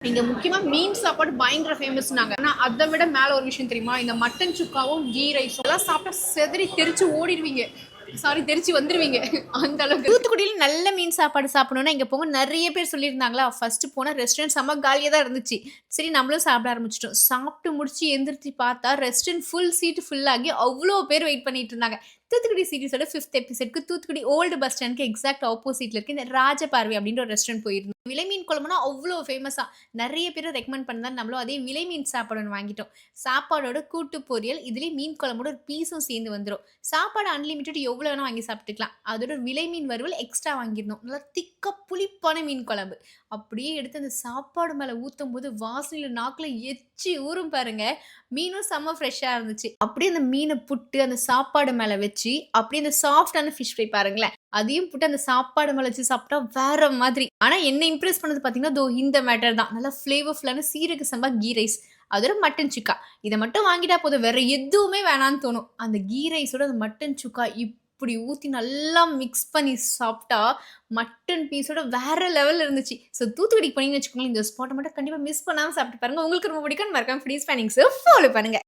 இங்க முக்கியமா மீன் சாப்பாடு பயங்கர ஃபேமஸ்னாங்க. ஆனா அதை விட மேல ஒரு விஷயம் தெரியுமா? இந்த மட்டன் சுக்காவும் கீ ரைஸும் எல்லாம் சாப்பிட்டா செதறி தெரிச்சு ஓடிடுவீங்க. சாரி தெரிச்சு வந்துருவீங்க. அந்த அளவுக்கு. தூத்துக்குடியில நல்ல மீன் சாப்பாடு சாப்பிடணும்னா இங்க போங்க. நிறைய பேர் சொல்லியிருந்தாங்களா. ஃபர்ஸ்ட் போனா ரெஸ்டாரண்ட் செம்ம காலியா தான் இருந்துச்சு. சரி நம்மளும் சாப்பிட ஆரம்பிச்சிட்டோம். சாப்பிட்டு முடிச்சு எந்திரிச்சு பார்த்தா ரெஸ்டாரண்ட் ஃபுல் சீட் ஃபுல் ஆகி அவ்வளோ பேர் வெயிட் பண்ணிட்டு இருந்தாங்க. தூத்துக்குடி சீரிஸோட 5th எபிசோட்க்கு தூத்துக்குடி ஓல்டு பஸ் ஸ்டாண்ட்க்கு எக்ஸாக்ட் ஆப்போசிட்ல இருக்கு இந்த ராஜபார்வை அப்படின்ற ஒரு ரெஸ்டாரண்ட் போயிருந்தோம். விலை மீன் குழம்புனா அவ்வளோ ஃபேமஸா. நிறைய பேர் ரெக்கமெண்ட் பண்ணதான் நம்மளும் அதே விலை மீன் சாப்பாடு ஒன்று வாங்கிட்டோம். சாப்பாடோட கூட்டு பொரியல் இதுலேயே மீன் குழம்போட ஒரு பீஸும் சேர்ந்து வந்துடும். சாப்பாடு அன்லிமிட்டட் எவ்வளோ வேணா வாங்கி சாப்பிட்டுக்கலாம். அதோட விலை மீன் வறுவல் எக்ஸ்ட்ரா வாங்கியிருந்தோம். நல்லா திக்கா புளிப்பான மீன் குழம்பு. அப்படியே எடுத்து அந்த சாப்பாடு மேலே ஊற்றும் போது வாசனையில் நாக்கில் எச்சி ஊறும் பாருங்க. மீனும் செம்ம ஃப்ரெஷ்ஷாக இருந்துச்சு. அப்படியே அந்த மீனை புட்டு அந்த சாப்பாடு மேலே வச்சு அப்படியே அந்த சாஃப்டான ஃபிஷ் ஃப்ரை பாருங்களேன். அதையும் போட்டு அந்த சாப்பாடு மேல வச்சு சாப்பிட்டா வேற மாதிரி. ஆனா என்ன இம்ப்ரெஸ் பண்ணது பார்த்தீங்கன்னா, இந்த மேட்டர் தான். நல்லா ஃப்ளேவர்ஃபுல்லான சீரக சம்பா கீ ரைஸ். அதோட மட்டன் சுக்கா. இத மட்டும் வாங்கிட்டா போதும். வேற எதுவுமே வேணான்னு தோணும். அந்த கீ ரைஸோட அந்த மட்டன் சுக்கா இப்படி ஊத்தி நல்லா மிக்ஸ் பண்ணி சாப்பிட்டா, மட்டன் பீஸோட வேற லெவல்ல இருந்துச்சு. தூத்துக்குடிக்கு போனீங்கன்னு வச்சுக்கோங்களேன், இந்த ஸ்பாட்ட மட்டும் கண்டிப்பா மிஸ் பண்ணாம சாப்பிட்டு பாருங்க. உங்களுக்கு ரொம்ப பிடிக்கும். மறக்காம ஃபுடீஸ் ஃபைண்டிங்ஸ ஃபாலோ பண்ணுங்க.